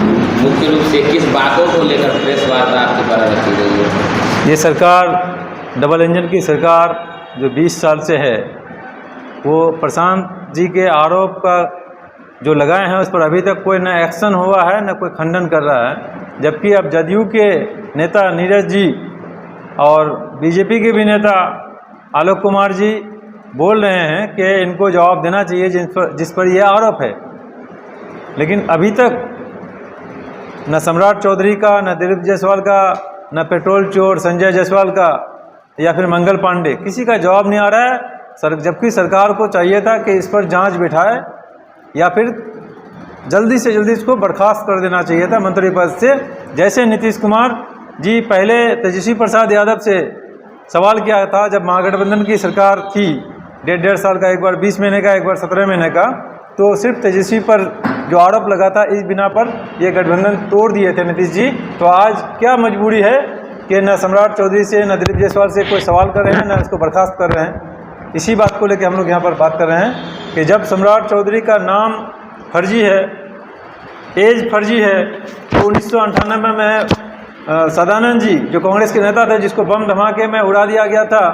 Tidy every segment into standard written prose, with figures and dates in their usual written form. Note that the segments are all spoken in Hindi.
मुख्य रूप से किस बातों को लेकर प्रेस वार्ता आपके द्वारा रखी गई है? ये सरकार डबल इंजन की सरकार जो 20 साल से है, वो प्रशांत जी के आरोप का जो लगाए हैं उस पर अभी तक कोई न एक्शन हुआ है न कोई खंडन कर रहा है। जबकि अब जदयू के नेता नीरज जी और बीजेपी के भी नेता आलोक कुमार जी बोल रहे हैं कि इनको जवाब देना चाहिए जिस पर यह आरोप है। लेकिन अभी तक न सम्राट चौधरी का, न दिलीप जायसवाल का, न पेट्रोल चोर संजय जायसवाल का या फिर मंगल पांडे, किसी का जवाब नहीं आ रहा है। जबकि सरकार को चाहिए था कि इस पर जांच बिठाए या फिर जल्दी से जल्दी इसको बर्खास्त कर देना चाहिए था मंत्री पद से। जैसे नीतीश कुमार जी पहले तेजस्वी प्रसाद यादव से सवाल किया था जब महागठबंधन की सरकार थी, 1.5 साल का, एक बार 20 महीने का, एक बार 17 महीने का, तो सिर्फ तेजस्वी पर जो आरोप लगा था इस बिना पर ये गठबंधन तोड़ दिए थे नीतीश जी। तो आज क्या मजबूरी है कि न सम्राट चौधरी से न दिलीप जायसवाल से कोई सवाल कर रहे हैं न इसको बर्खास्त कर रहे हैं। इसी बात को लेकर हम लोग यहाँ पर बात कर रहे हैं कि जब सम्राट चौधरी का नाम फर्जी है, एज फर्जी है, तो 1998 में सदानंद जी जो कांग्रेस के नेता थे, जिसको बम धमाके में उड़ा दिया गया था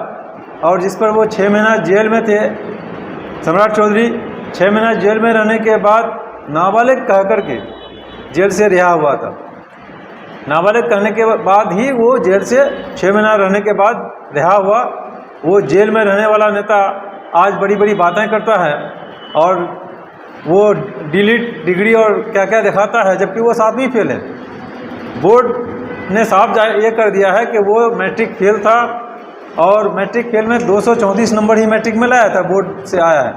और जिस पर वो 6 महीना जेल में थे, सम्राट चौधरी 6 महीना जेल में रहने के बाद नाबालिग कह करके जेल से रिहा हुआ था। नाबालिग कहने के बाद ही वो जेल से 6 महीना रहने के बाद रिहा हुआ। वो जेल में रहने वाला नेता आज बड़ी बड़ी बातें करता है और वो डिलीट डिग्री और क्या क्या दिखाता है, जबकि वो 7वीं फेल है। बोर्ड ने साफ ये कर दिया है कि वो मैट्रिक फेल था और मैट्रिक फेल में 234 नंबर ही मैट्रिक में लाया था, बोर्ड से आया है।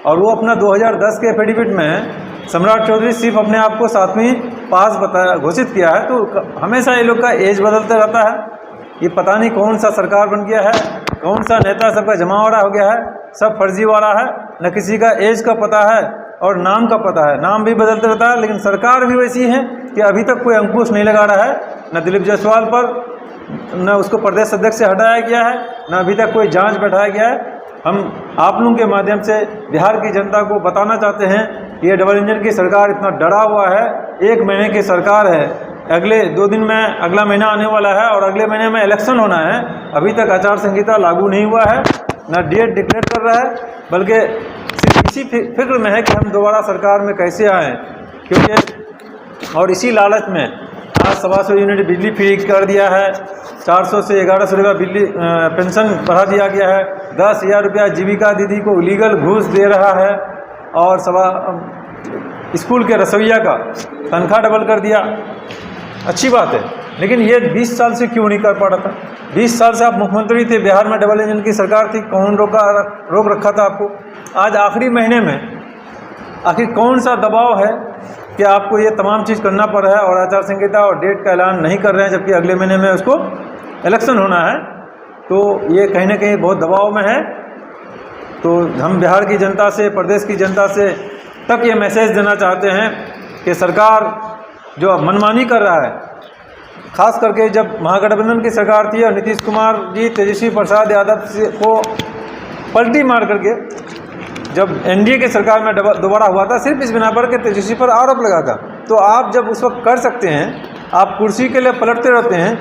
और वो अपना 2010 के एफिडेविट में सम्राट चौधरी सिर्फ अपने आप को 7वीं पास घोषित किया है। तो हमेशा ये लोग का एज बदलते रहता है। ये पता नहीं कौन सा सरकार बन गया है, कौन सा नेता सबका जमावड़ा हो गया है, सब फर्जी वाला है। न किसी का एज का पता है और नाम का पता है, नाम भी बदलते रहता है। लेकिन सरकार भी वैसी है कि अभी तक कोई अंकुश नहीं लगा रहा है, न दिलीप जायसवाल पर, न उसको प्रदेश अध्यक्ष से हटाया गया है, न अभी तक कोई जांच बैठाया गया है। हम आप लोगों के माध्यम से बिहार की जनता को बताना चाहते हैं कि ये डबल इंजन की सरकार इतना डरा हुआ है। 1 महीने की सरकार है, अगले 2 दिन में अगला महीना आने वाला है और अगले महीने में इलेक्शन होना है। अभी तक आचार संहिता लागू नहीं हुआ है, न डेट डिक्लेयर कर रहा है, बल्कि सिर्फ इसी फिक्र में है कि हम दोबारा सरकार में कैसे आएँ। क्योंकि और इसी लालच में आज 125 यूनिट बिजली फ्री कर दिया है, 400 से 1100 रुपया बिजली पेंशन बढ़ा दिया गया है, 10,000 रुपया जीविका दीदी को लीगल घूस दे रहा है और स्कूल के रसोइया का तनख्वाह डबल कर दिया। अच्छी बात है, लेकिन ये 20 साल से क्यों नहीं कर पा रहा था? 20 साल से आप मुख्यमंत्री थे, बिहार में डबल इंजन की सरकार थी, कौन रोक रखा था आपको? आज आखिरी महीने में आखिर कौन सा दबाव है कि आपको ये तमाम चीज़ करना पड़ रहा है और आचार संहिता और डेट का ऐलान नहीं कर रहे हैं, जबकि अगले महीने में उसको इलेक्शन होना है। तो ये कहीं ना कहीं बहुत दबाव में है। तो हम बिहार की जनता से, प्रदेश की जनता से तक ये मैसेज देना चाहते हैं कि सरकार जो मनमानी कर रहा है, खास करके जब महागठबंधन की सरकार थी और नीतीश कुमार जी तेजस्वी प्रसाद यादव को पलटी मार करके जब एनडीए की सरकार में दोबारा हुआ था, सिर्फ इस बिना पर कि तेजस्वी पर आरोप लगा था। तो आप जब उस वक्त कर सकते हैं, आप कुर्सी के लिए पलटते रहते हैं,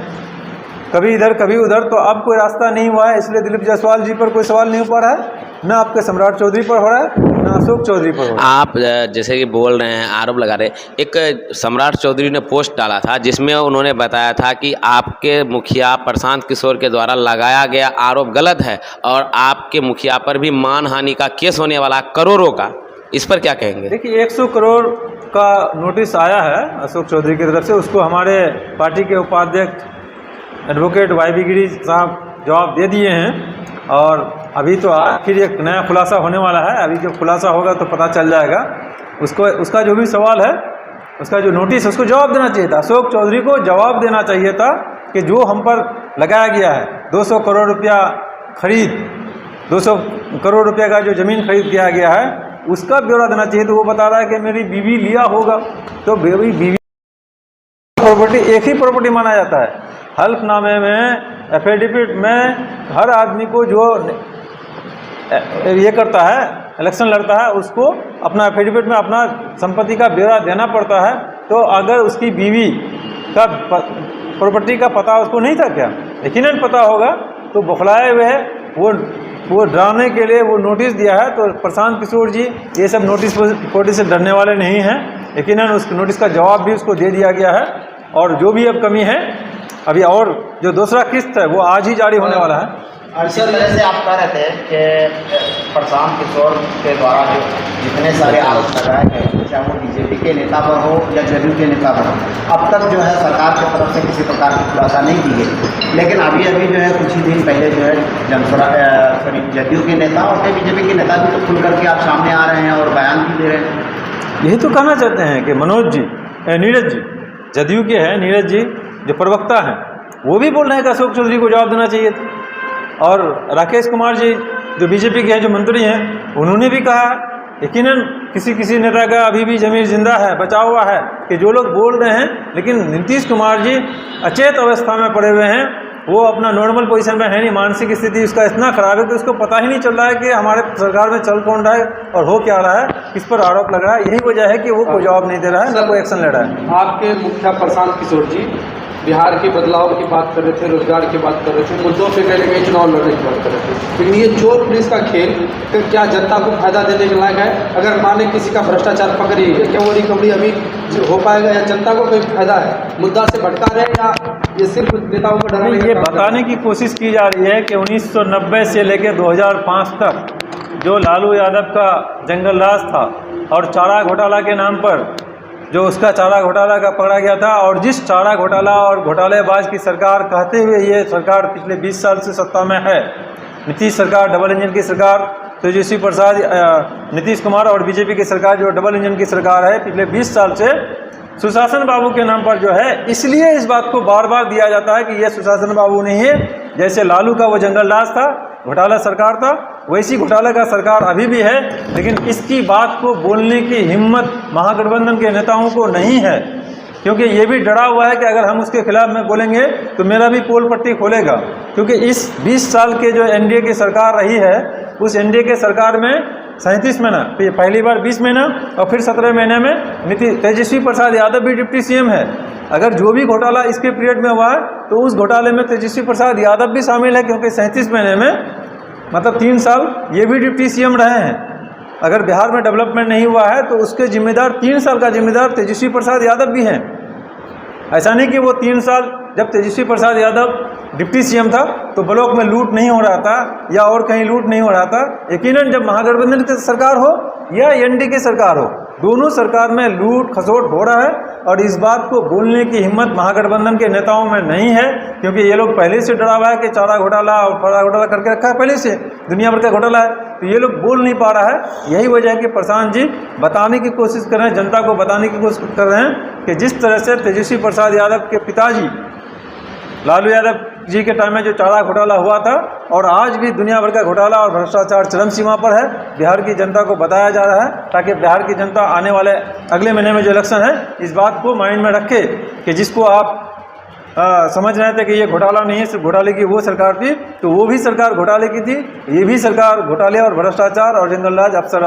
कभी इधर कभी उधर, तो अब कोई रास्ता नहीं हुआ है। इसलिए दिलीप जायसवाल जी पर कोई सवाल नहीं हो पा रहा है, न आपके सम्राट चौधरी पर हो रहा है, न अशोक चौधरी पर हो रहा है। आप जैसे कि बोल रहे हैं, आरोप लगा रहे, एक सम्राट चौधरी ने पोस्ट डाला था जिसमें उन्होंने बताया था कि आपके मुखिया प्रशांत किशोर के द्वारा लगाया गया आरोप गलत है और आपके मुखिया पर भी मानहानि का केस होने वाला करोड़ों का। इस पर क्या कहेंगे? देखिए, 100 करोड़ का नोटिस आया है अशोक चौधरी की तरफ से। उसको हमारे पार्टी के उपाध्यक्ष एडवोकेट YB गिरी साहब जवाब दे दिए हैं और अभी तो फिर एक नया खुलासा होने वाला है। अभी जो खुलासा होगा तो पता चल जाएगा। उसका जो भी सवाल है, उसका जो नोटिस है, उसको जवाब देना चाहिए था। अशोक चौधरी को जवाब देना चाहिए था कि जो हम पर लगाया गया है 200 करोड़ रुपया खरीद, 200 करोड़ रुपये का जो ज़मीन खरीद किया गया है, उसका ब्यौरा देना चाहिए। तो वो बता रहा है कि मेरी बीवी लिया होगा, तो बीवी प्रॉपर्टी एक ही प्रॉपर्टी माना जाता है। हल्फनामे में, एफिडेविट में हर आदमी को जो ये करता है, इलेक्शन लड़ता है, उसको अपना एफिडेविट में अपना संपत्ति का ब्यौरा देना पड़ता है। तो अगर उसकी बीवी का प्रॉपर्टी का पता उसको नहीं था क्या? यकीनन पता होगा। तो बौखलाए हुए है वो डराने के लिए वो नोटिस दिया है। तो प्रशांत किशोर जी ये सब नोटिस से डरने वाले नहीं हैं। यकीनन उस नोटिस का जवाब भी उसको दे दिया गया है। और जो भी अब कमी है अभी, और जो दूसरा किस्त है वो आज ही जारी होने वाला है। इसी तरह से आप कह रहे थे कि प्रशांत किशोर के द्वारा जो जितने सारे आरोप लगाए गए, चाहे वो बीजेपी के नेता पर हो या जदयू के नेता पर हो, अब तक जो है सरकार की तरफ से किसी प्रकार की खुलासा नहीं की गई। लेकिन अभी जो है कुछ ही दिन पहले जो है जदयू के नेता और बीजेपी के नेता भी तो खुल करके आप सामने आ रहे हैं और बयान भी दे रहे हैं। यही तो कहना चाहते हैं कि मनोज जी, नीरज जी, जदयू के हैं नीरज जी जो प्रवक्ता हैं, वो भी बोल रहे हैं कि अशोक चौधरी को जवाब देना चाहिए था। और राकेश कुमार जी जो बीजेपी के हैं, जो मंत्री हैं, उन्होंने भी कहा यकीनन किसी नेता का अभी भी ज़मीर जिंदा है, बचा हुआ है, कि जो लोग बोल रहे हैं। लेकिन नीतीश कुमार जी अचेत अवस्था में पड़े हुए हैं, वो अपना नॉर्मल पोजीशन में है नहीं। मानसिक स्थिति उसका इतना खराब है कि उसको पता ही नहीं चल रहा है कि हमारे सरकार में चल कौन रहा है और हो क्या रहा है, किस पर आरोप लग रहा है। यही वजह है कि वो कोई जवाब नहीं दे रहा है, ना कोई एक्शन ले रहा है। आपके मुखिया प्रशांत किशोर जी बिहार के बदलाव की बात कर रहे थे, रोजगार की बात कर रहे थे, मुद्दों पे कहीं ना कहीं चुनाव लड़ने की बात कर रहे थे। लेकिन ये चोर पुलिस का खेल क्या जनता को फायदा देने के लायक है? अगर माने किसी का भ्रष्टाचार पकड़ी है, क्या वो रिकवरी अभी हो पाएगा या जनता को कोई फायदा है? मुद्दा से भटका रहे हैं या ये सिर्फ नेताओं को डराने? ये बताने की कोशिश की जा रही है कि 1990 से लेकर 2005 तक जो लालू यादव का जंगल राज था और चारा घोटाला के नाम पर जो उसका चारा घोटाला का पकड़ा गया था, और जिस चारा घोटाला और घोटालेबाज की सरकार कहते हुए ये सरकार पिछले 20 साल से सत्ता में है, नीतीश सरकार, डबल इंजन की सरकार, तेजस्वी प्रसाद, नीतीश कुमार और बीजेपी की सरकार जो डबल इंजन की सरकार है, पिछले 20 साल से सुशासन बाबू के नाम पर जो है, इसलिए इस बात को बार बार दिया जाता है कि यह सुशासन बाबू नहीं है। जैसे लालू का वो जंगल राज था, घोटाला सरकार था, वैसी घोटाला का सरकार अभी भी है। लेकिन इसकी बात को बोलने की हिम्मत महागठबंधन के नेताओं को नहीं है, क्योंकि ये भी डरा हुआ है कि अगर हम उसके खिलाफ में बोलेंगे तो मेरा भी पोल पट्टी खोलेगा। क्योंकि इस 20 साल के जो एनडीए की सरकार रही है, उस एनडीए के सरकार में 37 महीना, पहली बार 20 महीना और फिर 17 महीने में तेजस्वी प्रसाद यादव भी डिप्टी सीएम है। अगर जो भी घोटाला इसके पीरियड में हुआ है तो उस घोटाले में तेजस्वी प्रसाद यादव भी शामिल है, क्योंकि 37 महीने में मतलब 3 साल ये भी डिप्टी सीएम रहे हैं। अगर बिहार में डेवलपमेंट नहीं हुआ है तो उसके जिम्मेदार 3 साल का जिम्मेदार तेजस्वी प्रसाद यादव भी हैं। ऐसा नहीं कि वो 3 साल जब तेजस्वी प्रसाद यादव डिप्टी सीएम था तो ब्लॉक में लूट नहीं हो रहा था या और कहीं लूट नहीं हो रहा था। यकीनन जब महागठबंधन की सरकार हो या एनडीए की सरकार हो, दोनों सरकार में लूट खसोट हो रहा है। और इस बात को बोलने की हिम्मत महागठबंधन के नेताओं में नहीं है, क्योंकि ये लोग पहले से डरा हुआ है कि चारा घोटाला और फड़ा घोटाला करके रखा है, पहले से दुनिया भर का घोटाला है, तो ये लोग बोल नहीं पा रहा है। यही वजह है कि प्रशांत जी बताने की कोशिश कर रहे हैं, जनता को बताने की कोशिश कर रहे हैं कि जिस तरह से तेजस्वी प्रसाद यादव के पिताजी लालू यादव जी के टाइम में जो चारा घोटाला हुआ था, और आज भी दुनिया भर का घोटाला और भ्रष्टाचार चरम सीमा पर है, बिहार की जनता को बताया जा रहा है, ताकि बिहार की जनता आने वाले अगले महीने में जो इलेक्शन है इस बात को माइंड में रखे कि जिसको आप समझ रहे थे कि ये घोटाला नहीं है, सिर्फ घोटाले की वो सरकार थी, तो वो भी सरकार घोटाले की थी, ये भी सरकार घोटाले और भ्रष्टाचार और जंगलराज अफसर